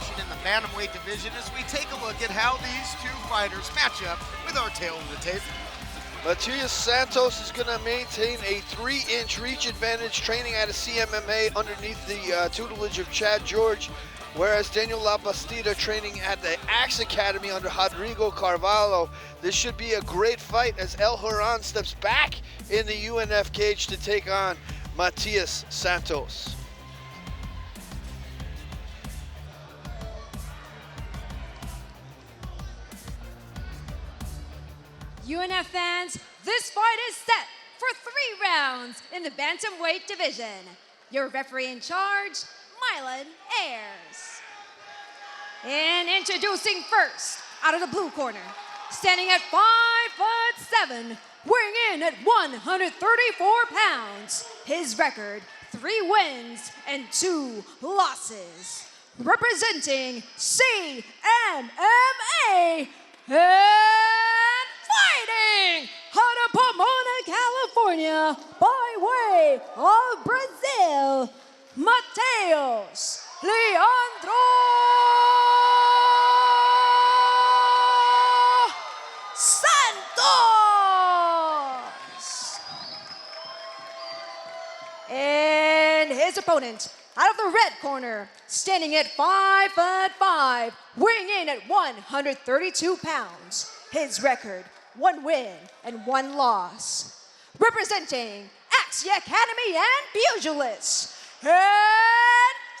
action in the Bantamweight division as we take a look at how these two fighters match up with our tale of the tape. Matheus Santos is going to maintain a 3-inch reach advantage training at a CMMA underneath the tutelage of Chad George, whereas Daniel Labastida training at the Axe Academy under Rodrigo Carvalho. This should be a great fight as El Huron steps back in the UNF cage to take on Matheus Santos. UNF fans, this fight is set for 3 rounds in the Bantamweight division. Your referee in charge, Mylan Ayers. And introducing first, out of the blue corner, standing at 5'7", weighing in at 134 pounds. His record, 3 wins and 2 losses. Representing CMMA and fighting out of Pomona, California, by way of Brazil, Matheus Leandro Santos. And his opponent, out of the red corner, standing at 5'5", weighing in at 132 pounds. His record, 1 win and 1 loss. Representing Axe Academy and Pugilist. And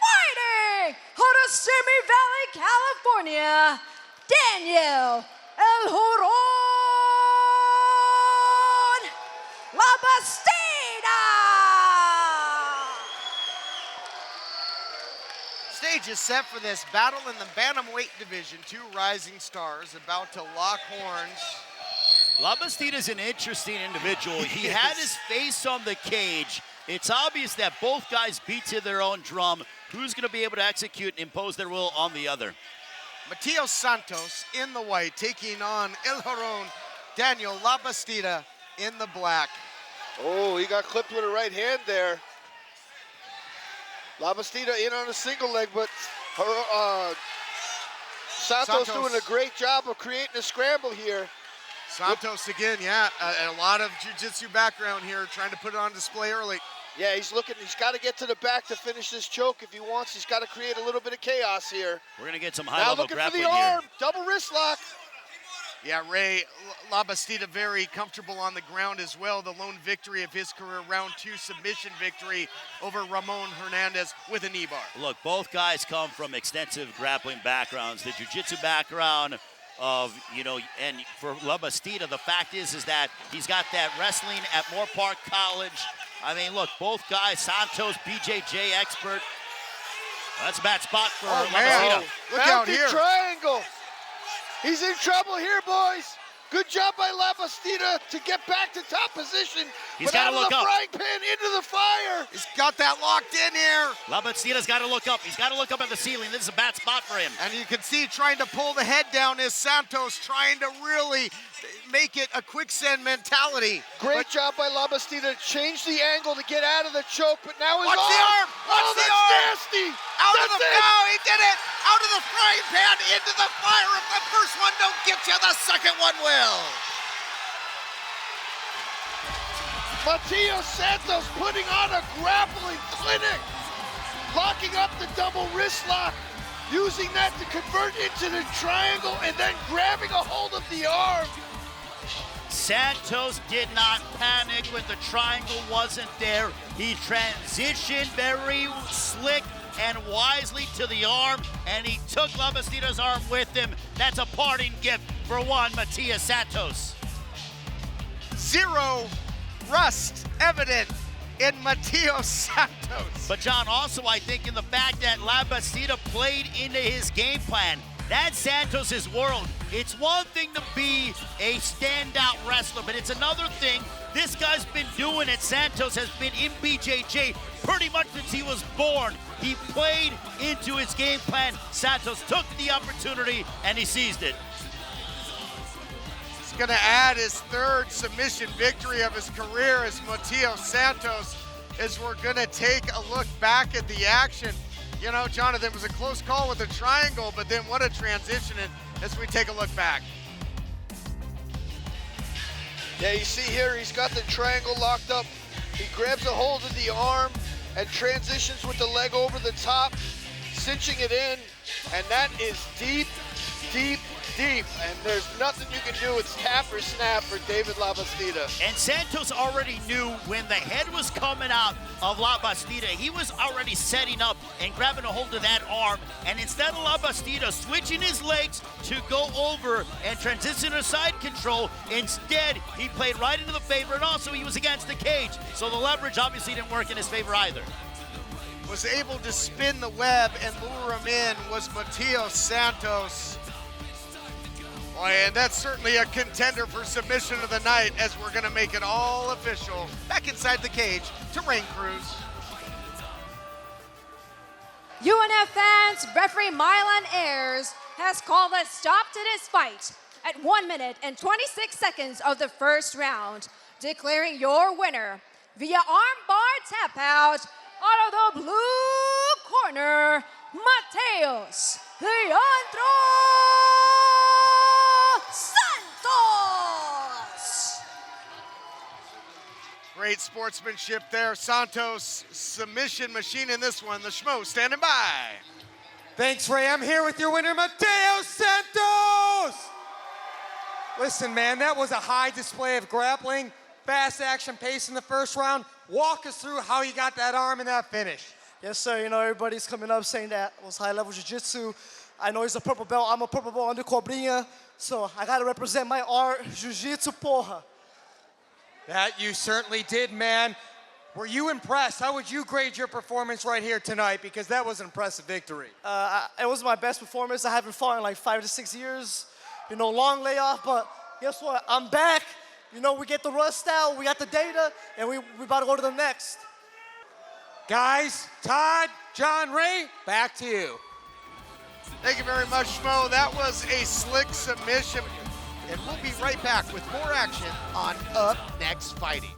fighting out of Simi Valley, California, Daniel El Huron Labastida. Stage is set for this battle in the Bantamweight division. 2 rising stars about to lock horns. Labastida's an interesting individual. He had his face on the cage. It's obvious that both guys beat to their own drum. Who's going to be able to execute and impose their will on the other? Matheus Santos in the white, taking on El Huron, Daniel Labastida in the black. Oh, he got clipped with a right hand there. Labastida in on a single leg, but Santos doing a great job of creating a scramble here. Santos again, yeah, a lot of jiu-jitsu background here, trying to put it on display early. Yeah, he's got to get to the back to finish this choke if he wants. He's got to create a little bit of chaos here. We're going to get some high-level grappling here. Now looking for the arm, double wrist lock. Yeah, Ray Labastida very comfortable on the ground as well. The lone victory of his career, round 2 submission victory over Ramon Hernandez with a knee bar. Look, both guys come from extensive grappling backgrounds. The jiu-jitsu background of, and for Labastida, the fact is that he's got that wrestling at Moore Park College. I mean, look, both guys, Santos, BJJ expert. That's a bad spot for Labastida. Look out here. Triangle. He's in trouble here, boys. Good job by Labastida to get back to top position. He's got to look up. Frying pan into the fire. He's got that locked in here. Labastida's got to look up. He's got to look up at the ceiling. This is a bad spot for him. And you can see trying to pull the head down is Santos, trying to really make it a quicksand mentality. Great job by Labastida to change the angle to get out of the choke, but now his Watch the arm! Watch the arm! Nasty! Out of the he did it! Out of the frying pan, into the fire. If the first one don't get you, the second one will. Matheus Santos putting on a grappling clinic, locking up the double wrist lock, using that to convert into the triangle and then grabbing a hold of the arm. Santos did not panic when the triangle wasn't there. He transitioned very slick and wisely to the arm, and he took Labastida's arm with him. That's a parting gift for one Matheus Santos. 0 rust evident in Matheus Santos. But John, also I think in the fact that Labastida played into his game plan. That's Santos' world. It's one thing to be a standout wrestler, but it's another thing. This guy's been doing it. Santos has been in BJJ pretty much since he was born. He played into his game plan. Santos took the opportunity and he seized it. He's gonna add his 3rd submission victory of his career as Matheus Santos, as we're gonna take a look back at the action. You know, Jonathan, it was a close call with a triangle, but then what a transition as we take a look back. Yeah, you see here, he's got the triangle locked up. He grabs a hold of the arm and transitions with the leg over the top, cinching it in, and that is deep, deep, deep, and there's nothing you can do. It's tap or snap for David Labastida. And Santos already knew when the head was coming out of Labastida, he was already setting up and grabbing a hold of that arm. And instead of Labastida switching his legs to go over and transition to side control, instead he played right into the favor, and also he was against the cage. So the leverage obviously didn't work in his favor either. Was able to spin the web and lure him in was MATHEUS Santos. Boy, and that's certainly a contender for submission of the night, as we're going to make it all official. Back inside the cage to Rain Cruz. UNF fans, referee Milan Ayers has called a stop to this fight at 1 minute and 26 seconds of the first round, declaring your winner via armbar tap out of the blue corner, MATHEUS Santos. Great sportsmanship there. Santos, submission machine in this one. The Schmo standing by. Thanks, Ray. I'm here with your winner, MATHEUS Santos! Listen, man, that was a high display of grappling, fast action pace in the first round. Walk us through how you got that arm in that finish. Yes, sir. You know, everybody's coming up saying that it was high-level jiu-jitsu. I know he's a purple belt. I'm a purple belt under Cobrinha. So I got to represent my art, jiu-jitsu, porra. That you certainly did, man. Were you impressed? How would you grade your performance right here tonight? Because that was an impressive victory. It was my best performance. I haven't fought in like 5 to 6 years. You know, long layoff, but guess what? I'm back. You know, we get the rust out, we got the data, and we about to go to the next. Guys, Todd, John, Ray, back to you. Thank you very much, Schmo. That was a slick submission. And we'll be right back with more action on Up Next Fighting.